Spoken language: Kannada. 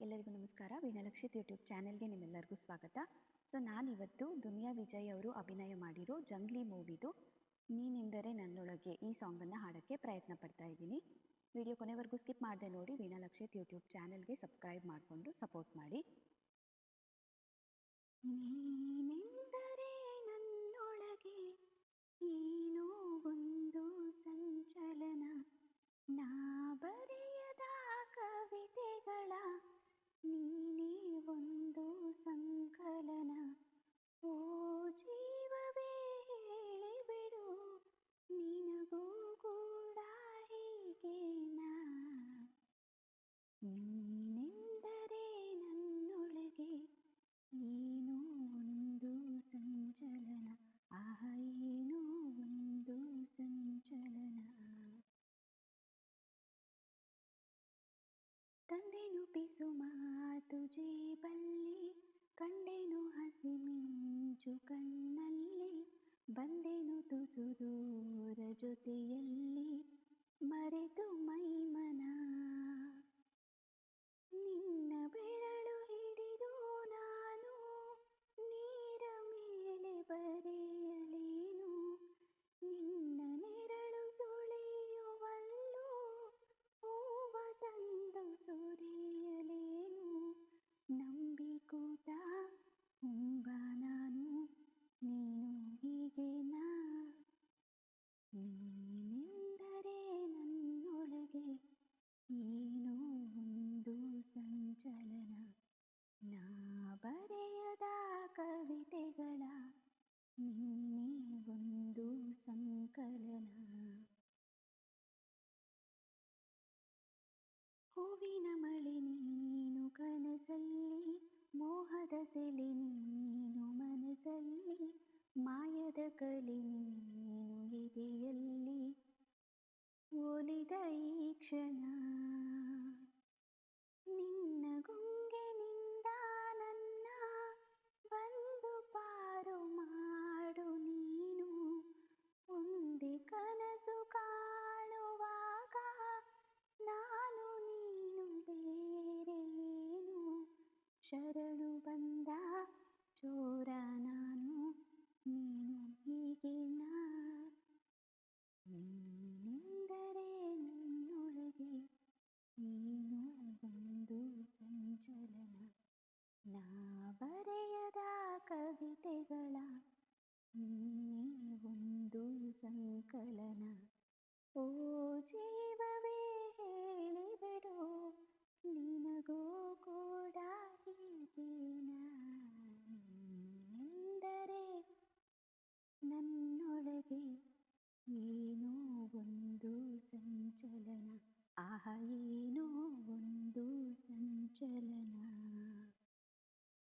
ಎಲ್ಲರಿಗೂ ನಮಸ್ಕಾರ. ವೀಣಾಲಕ್ಷಿತ್ ಯೂಟ್ಯೂಬ್ ಚಾನೆಲ್ಗೆ ನಿಮ್ಮೆಲ್ಲರಿಗೂ ಸ್ವಾಗತ. ಸೊ ನಾನಿವತ್ತು ದುನಿಯಾ ವಿಜಯ್ ಅವರು ಅಭಿನಯ ಮಾಡಿರೋ ಜಂಗ್ಲಿ ಮೂವಿದು ನೀನೆಂದರೆ ನನ್ನೊಳಗೆ ಈ ಸಾಂಗನ್ನು ಹಾಡೋಕ್ಕೆ ಪ್ರಯತ್ನ ಪಡ್ತಾ ಇದ್ದೀನಿ. ವಿಡಿಯೋ ಕೊನೆವರೆಗೂ ಸ್ಕಿಪ್ ಮಾಡದೆ ನೋಡಿ. ವೀಣಾಲಕ್ಷಿತ್ ಯೂಟ್ಯೂಬ್ ಚಾನೆಲ್ಗೆ ಸಬ್ಸ್ಕ್ರೈಬ್ ಮಾಡಿಕೊಂಡು ಸಪೋರ್ಟ್ ಮಾಡಿ. ನೀನೆಂದರೆ ನನ್ನೊಳಗೆ ಏನೋ ಒಂದು ಸಂಚಲನ, ನಾ ಬರೆಯದ ಕವಿತೆಗಳ ನೀನೇ ಒಂದು ಸಂಕಲನ. ಓ ಜೀವವೇ ಹೇಳಿಬಿಡು, ನಿನಗೂ ಕೂಡ ಹೀಗೇನಾ? ನೀನೆಂದರೆ ನನ್ನೊಳಗೆ ಏನೋ ಒಂದು ಸಂಚಲನ, ಆಹ ಏನೋ ಒಂದು ಸಂಚಲನ. ತಂದೆನು ಪಿಸು ಮಾತು ಜೇಬಲ್ಲಿ, ಕಂಡೆನು ಹಸಿಮಿಂಚು ಕಣ್ಣಲ್ಲಿ, ಬಂದೆನು ತುಸು ದೂರ ಜೊತೆಯಲ್ಲಿ, ಮರೆತು ಮೈಮನ. ನಿನ್ನ ಬೆರಳು ಹಿಡಿದು ನಾನು ನೀರ ಮೇಲೆ ಬರೆಯಲೇನು, ನಿನ್ನ ನೆರಳು ಸುಳಿಯುವಲ್ಲೂ ಹೂವ ತಂದು ಸುರಿಯಲೇನು. ನಂಬಿಕೂತ ಹುಂಬ ನಾನು, ನೀನು ಹೀಗೇನಾ? ನೀನೆಂದರೆ ನನ್ನೊಳಗೆ ಏನೋ ಒಂದು ಸಂಚಲನ, ನಾ ಬರೆಯದ ಕವಿತೆಗಳ ನೀನೇ ಒಂದು ಸಂಕಲನ. ಹೂವಿನ ಮಳೆ ನೀನು ಕನಸಲ್ಲಿ, ಮೋಹದ ಸೆಲೆ ನೀನು ಮನಸ್ಸಲ್ಲಿ, ಮಾಯದ ಕಲೆ ನೀನು ಎದೆಯಲ್ಲಿ, ಒಲಿದ ಈ ಕ್ಷಣ. ನಿನ್ನ ಗುಂಗಿನಿಂದ ನನ್ನ ಬಂದು ಪಾರು ಮಾಡು ನೀನು, ಒಂದೇ ಕನಸು ಕಾಣುವಾಗ ನಾನು ನೀನು ಬೇರೇನು. ಶರಣು ಬಂದ ಚೋರ ನಾನು, ನೀನು ಹೀಗೇನಾ? ನೀನೆಂದರೆ ನನ್ನೊಳಗೆ ಏನೋ ಒಂದು ಸಂಚಲನ, ನಾ ಬರೆಯದ ಕವಿತೆಗಳ ನೀನೇ ಒಂದು ಸಂಕಲನ. ಓ ಜೀವವೇ ಹೇಳಿಬಿಡು, ನಿನಗೂ ಕೂಡ ಹೀಗೇನಾ? ನೀನೆಂದರೆ ನನ್ನೊಳಗೆ ಏನೋ ಒಂದು ಸಂಚಲನ, ಆಹ ಏನೋ ಒಂದು ಸಂಚಲನ.